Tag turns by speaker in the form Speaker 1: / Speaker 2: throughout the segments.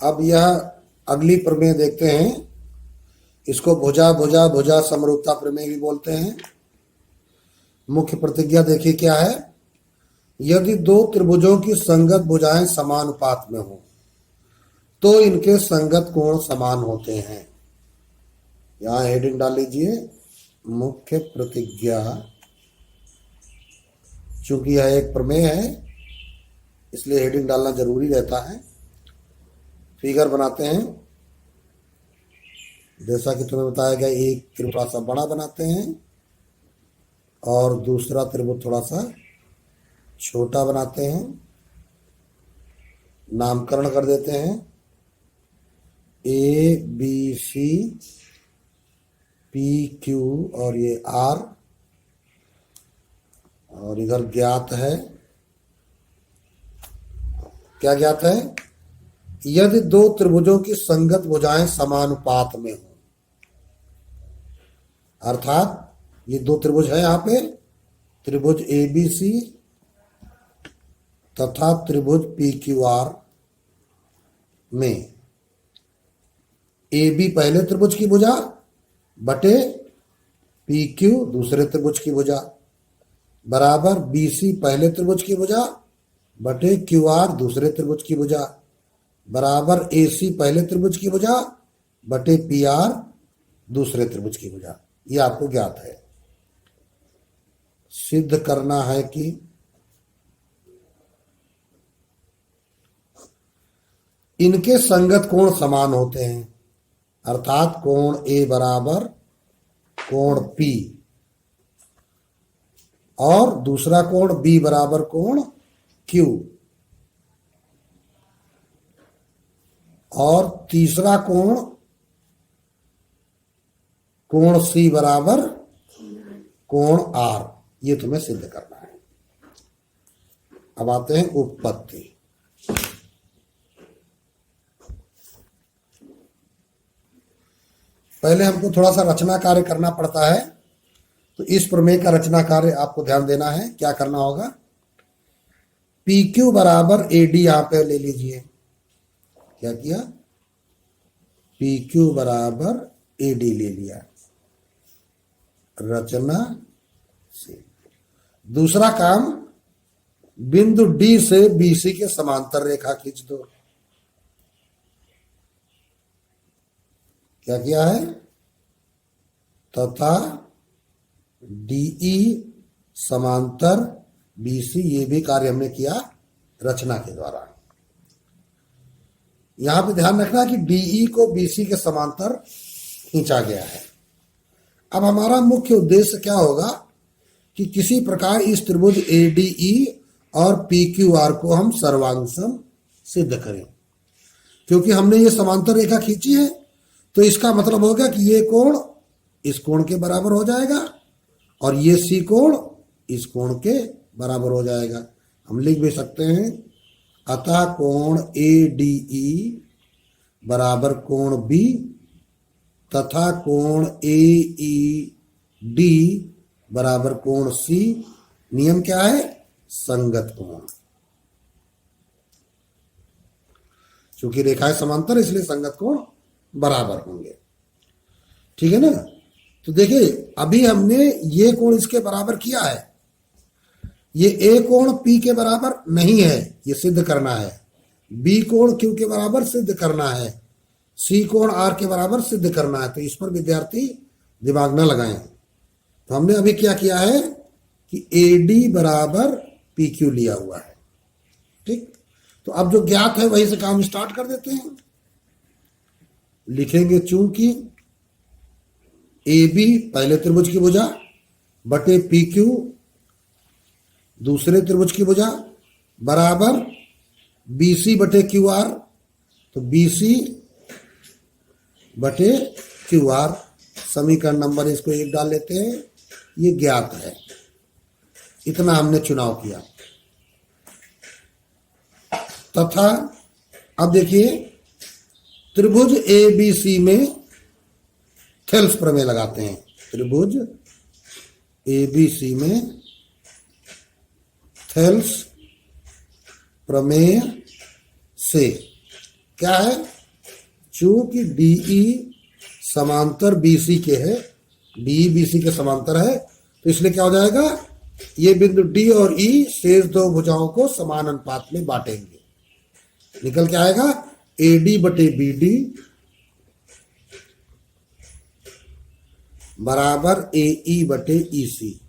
Speaker 1: अब यह अगली प्रमेय देखते हैं। इसको भुजा भुजा भुजा समरूपता प्रमेय भी बोलते हैं। मुख्य प्रतिज्ञा देखिए क्या है। यदि दो त्रिभुजों की संगत भुजाएं समानुपात में हो तो इनके संगत कोण समान होते हैं। यहां हेडिंग डाल लीजिए, मुख्य प्रतिज्ञा। चूंकि यह एक प्रमेय है इसलिए हेडिंग डालना जरूरी रहता है। फिगर बनाते हैं। जैसा कि तुम्हें बताया गया, एक त्रिभुज थोड़ा सा बड़ा बनाते हैं और दूसरा त्रिभुज थोड़ा सा छोटा बनाते हैं। नामकरण कर देते हैं। A B C P Q और ये आर, और इधर ज्ञात है। क्या ज्ञात है? यदि दो त्रिभुजों की संगत भुजाएं समानुपात में हो, अर्थात ये दो त्रिभुज है यहां पे, त्रिभुज ए बी सी तथा त्रिभुज पी क्यू आर में ए बी पहले त्रिभुज की भुजा बटे पी क्यू दूसरे त्रिभुज की भुजा बराबर बी सी पहले त्रिभुज की भुजा बटे क्यू आर दूसरे त्रिभुज की भुजा बराबर ए सी पहले त्रिभुज की भुजा बटे पी आर दूसरे त्रिभुज की भुजा। ये आपको ज्ञात है। सिद्ध करना है कि इनके संगत कोण समान होते हैं, अर्थात कोण ए बराबर कोण पी और दूसरा कोण बी बराबर कोण क्यू और तीसरा कोण कोण सी बराबर कोण आर। ये तुम्हें सिद्ध करना है। अब आते हैं उत्पत्ति। पहले हमको थोड़ा सा रचना कार्य करना पड़ता है, तो इस प्रमेय का रचना कार्य आपको ध्यान देना है। क्या करना होगा? पी क्यू बराबर ए डी यहां पे ले लीजिए। क्या किया? पी क्यू बराबर ए डी ले लिया रचना से। दूसरा काम, बिंदु डी से बीसी के समांतर रेखा खींच दो। क्या किया है? तथा डीई समांतर बीसी, ये भी कार्य हमने किया रचना के द्वारा। यहां पे ध्यान रखना कि डीई को बीसी के समांतर खींचा गया है। अब हमारा मुख्य उद्देश्य क्या होगा कि किसी प्रकार इस त्रिभुज एडीई और पी क्यू आर को हम सर्वांगसम सिद्ध करें। क्योंकि हमने ये समांतर रेखा खींची है तो इसका मतलब होगा कि ये कोण इस कोण के बराबर हो जाएगा और ये सी कोण इस कोण के बराबर हो जाएगा। हम लिख भी सकते हैं, अतः कोण ए डी ई बराबर कोण बी तथा कोण ए ई डी बराबर कोण सी। नियम क्या है? संगत कोण। चूंकि रेखाएं समांतर इसलिए संगत कोण बराबर होंगे। ठीक है ना? तो देखिए, अभी हमने ये कोण इसके बराबर किया है। ये ए कोण पी के बराबर नहीं है, ये सिद्ध करना है। बी कोण क्यू के बराबर सिद्ध करना है। सी कोण आर के बराबर सिद्ध करना है। तो इस पर विद्यार्थी दिमाग न लगाएं। तो हमने अभी क्या किया है कि ए डी बराबर पी क्यू लिया हुआ है। ठीक, तो अब जो ज्ञात है वहीं से काम स्टार्ट कर देते हैं। लिखेंगे, चूंकि ए बी पहले त्रिभुज की भुजा बटे पी क्यू दूसरे त्रिभुज की भुजा बराबर बी सी बटे क्यू आर। तो बी सी बटे क्यू आर, समीकरण नंबर इसको 1 डाल लेते हैं। ये ज्ञात है। इतना हमने चुनाव किया। तथा अब देखिए, त्रिभुज ए बी सी में थेल्स प्रमेय लगाते हैं। त्रिभुज ए बी सी में थेल्स प्रमेय से क्या है, चूंकि डीई समांतर बीसी के है, डीई बीसी के समांतर है, तो इसलिए क्या हो जाएगा, ये बिंदु डी और ई शेष दो भुजाओं को समान अनुपात में बांटेंगे। निकल क्या आएगा, एडी बटे बीडी बराबर एई बटे ईसी।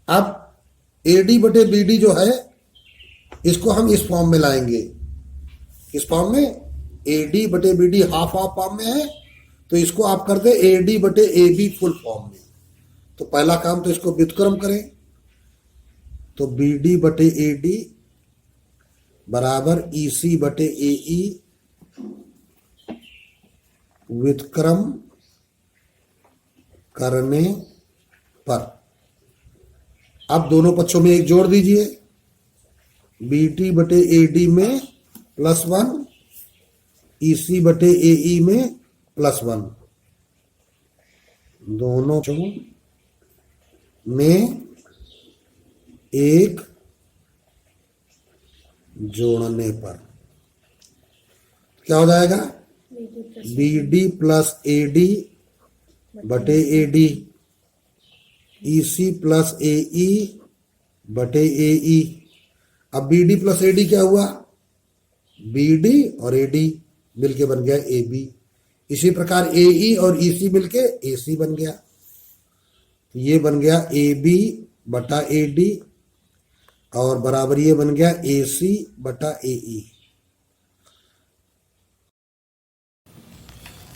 Speaker 1: अब एडी बटे बीडी जो है इसको हम इस फॉर्म में लाएंगे। इस फॉर्म में एडी बटे बीडी हाफ हाफ फॉर्म में है, तो इसको आप कर दे एडी बटे ए बी फुल फॉर्म में। तो पहला काम तो इसको व्युत्क्रम करें, तो बीडी बटे एडी बराबर ईसी बटे एई व्युत्क्रम करने पर। अब दोनों पक्षों में एक जोड़ दीजिए, बीटी बटे एडी में +1, ईसी बटे एई में +1, दोनों में एक जोड़ने पर क्या हो जाएगा, बीडी प्लस एडी बटे एडी, ईसी प्लस एई बटे एई। अब बीडी प्लस एडी क्या हुआ, बीडी और एडी मिलके बन गया एबी। इसी प्रकार एई और ईसी मिलके एसी बन गया, तो ये बन गया एबी बटा एडी और बराबर ये बन गया एसी बटा एई।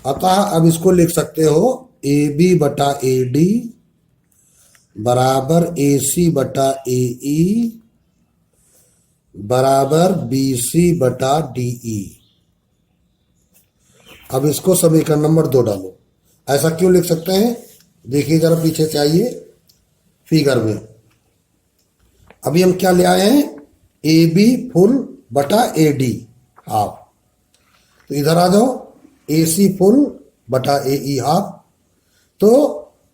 Speaker 1: अतः अब इसको लिख सकते हो AB बटा AD बराबर AC बटा AE बराबर BC बटा DE। अब इसको समीकरण नंबर 2 डालो। ऐसा क्यों लिख सकते हैं, देखिए जरा पीछे से आइए फिगर में। अभी हम क्या ले आए हैं, AB फुल बटा AD हाफ, तो इधर आ जाओ AC फुल बटा AE हाफ। तो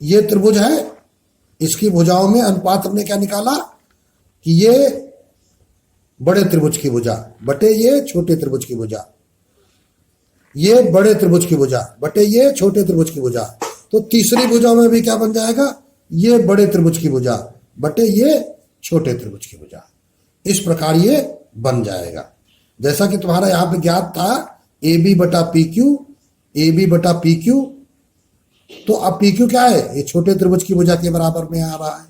Speaker 1: ये त्रिभुज है, इसकी भुजाओं में अनुपात हमने क्या निकाला कि ये बड़े त्रिभुज की भुजा बटे ये छोटे त्रिभुज की भुजा, ये बड़े त्रिभुज की भुजा बटे ये छोटे त्रिभुज की भुजा। तो तीसरी भुजा में भी क्या बन जाएगा, ये बड़े त्रिभुज की भुजा बटे ये छोटे त्रिभुज की भुजा। इस प्रकार ये बन जाएगा, जैसा कि तुम्हारा यहां पे ज्ञात था AB बटा PQ, AB बटा PQ। तो अब PQ क्या है, ये छोटे त्रिभुज की भुजा के बराबर में आ रहा है।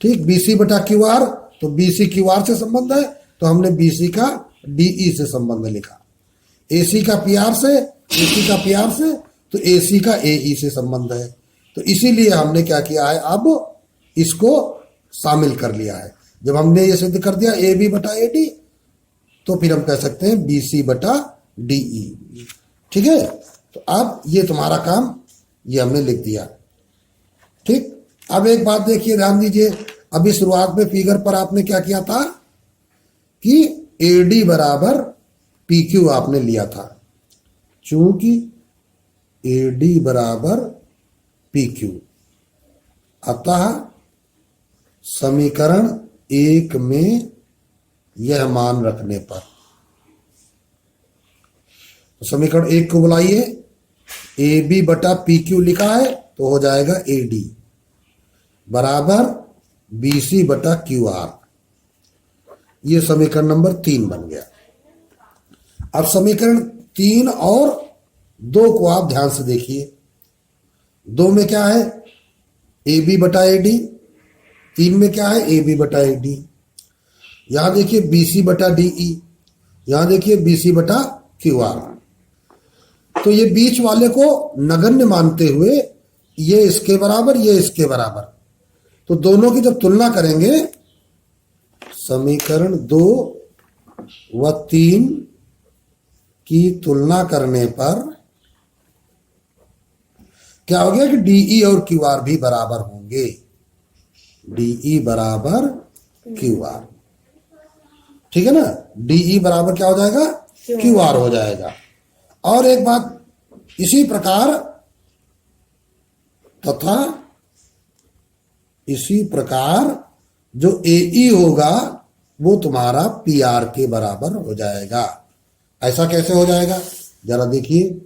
Speaker 1: ठीक, BC बटा QR, तो BC QR से संबंध है, तो हमने BC का DE से संबंध लिखा। AC का PR से, AC का PR से, तो AC का AE से संबंध है। तो इसीलिए हमने क्या किया है, अब इसको शामिल कर लिया है। जब हमने ये सिद्ध कर दिया AB बटा AD, तो फिर हम कह सकते हैं BC बटा DE। ठीक है, तो अब ये तुम्हारा काम ये हमने लिख दिया। ठीक, अब एक बात देखिए, ध्यान दीजिए। अभी शुरुआत में फिगर पर आपने क्या किया था कि AD बराबर PQ आपने लिया था। चूंकि AD बराबर PQ, अतः समीकरण 1 में यह मान रखने पर, तो समीकरण 1 को बुलाइए, AB बटा PQ लिखा है तो हो जाएगा AD बराबर BC बटा QR। ये समीकरण नंबर 3 बन गया। अब समीकरण 3 और 2 को आप ध्यान से देखिए। 2 में क्या है, AB बटा AD, 3 में क्या है, AB बटा AD। यहां देखिए BC बटा DE, यहां देखिए BC बटा QR। तो ये बीच वाले को नगण्य मानते हुए ये इसके बराबर, ये इसके बराबर, तो दोनों की जब तुलना करेंगे, समीकरण 2 व 3 की तुलना करने पर क्या हो गया कि DE और QR भी बराबर होंगे। DE बराबर QR, ठीक है ना, DE बराबर क्या हो जाएगा, QR हो जाएगा। और एक बात, इसी प्रकार तथा इसी प्रकार जो AE होगा वो तुम्हारा पी आर के बराबर हो जाएगा। ऐसा कैसे हो जाएगा, जरा देखिए।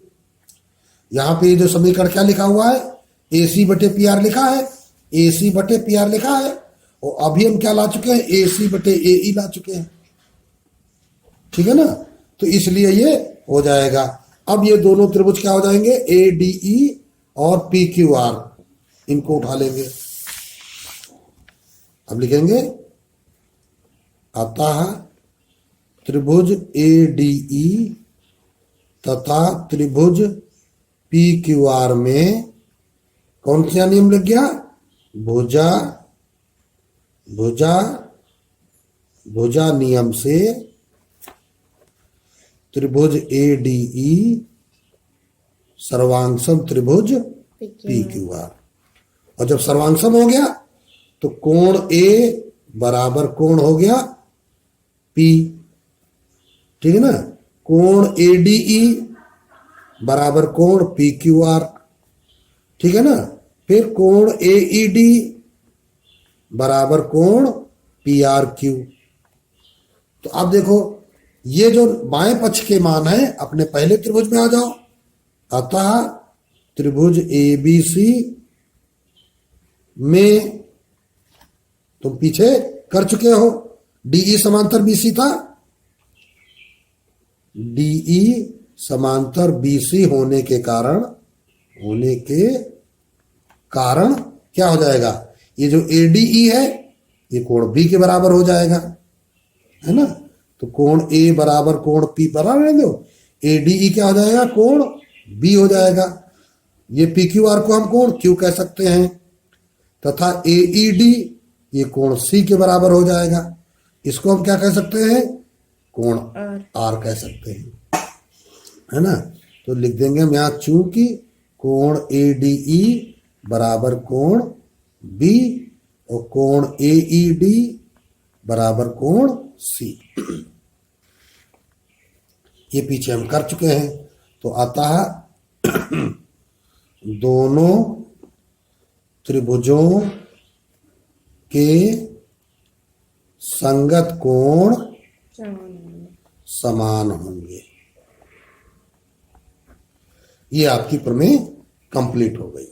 Speaker 1: यहां पे जो समीकरण क्या लिखा हुआ है, ए सी बटे पी आर लिखा है, ए सी बटे पी आर लिखा है, और अभी हम क्या ला चुके हैं, ए सी बटे ए ई ला चुके हैं, ठीक है ना। तो इसलिए ये हो जाएगा। अब ये दोनों त्रिभुज क्या हो जाएंगे, ए डी ई और पी क्यू आर, इनको उठा लेंगे। अब लिखेंगे अतः त्रिभुज ए डी ई तथा त्रिभुज पी क्यू आर में कौन सा नियम लग गया, भुजा भुजा भुजा नियम से त्रिभुज ए डी ई सर्वांगसम त्रिभुज पी क्यू आर। और जब सर्वांगसम हो गया तो कोण ए बराबर कोण हो गया पी, ठीक है ना। कोण ए डी ई बराबर कोण पी क्यू आर, ठीक है ना। फिर कोण ए ई डी बराबर कोण पी आर क्यू। तो अब देखो, ये जो बाएं पक्ष के मान है अपने पहले त्रिभुज में आ जाओ। अतः त्रिभुज ए बी सी में तुम पीछे कर चुके हो, डीई समांतर बीसी था, डीई समांतर बीसी होने के कारण क्या हो जाएगा, ये जो एडीई है ये कोण बी के बराबर हो जाएगा, है ना। तो कोण ए बराबर कोण पी बराबर है, दो एडीई क्या हो जाएगा, कोण बी हो जाएगा। ये पी क्यू आर को हम कोण क्यू कह सकते हैं, तथा एईडी ये कोण सी के बराबर हो जाएगा। इसको हम क्या कह सकते हैं, कोण आर कह सकते हैं, है ना। तो लिख देंगे हम यहां, चूंकि कोण एडीई बराबर कोण बी और कोण एईडी बराबर कोण सी, ये पीछे हम कर चुके हैं। तो अतः दोनों त्रिभुजों के संगत कोण समान होंगे। ये आपकी प्रमेय कंप्लीट हो गई।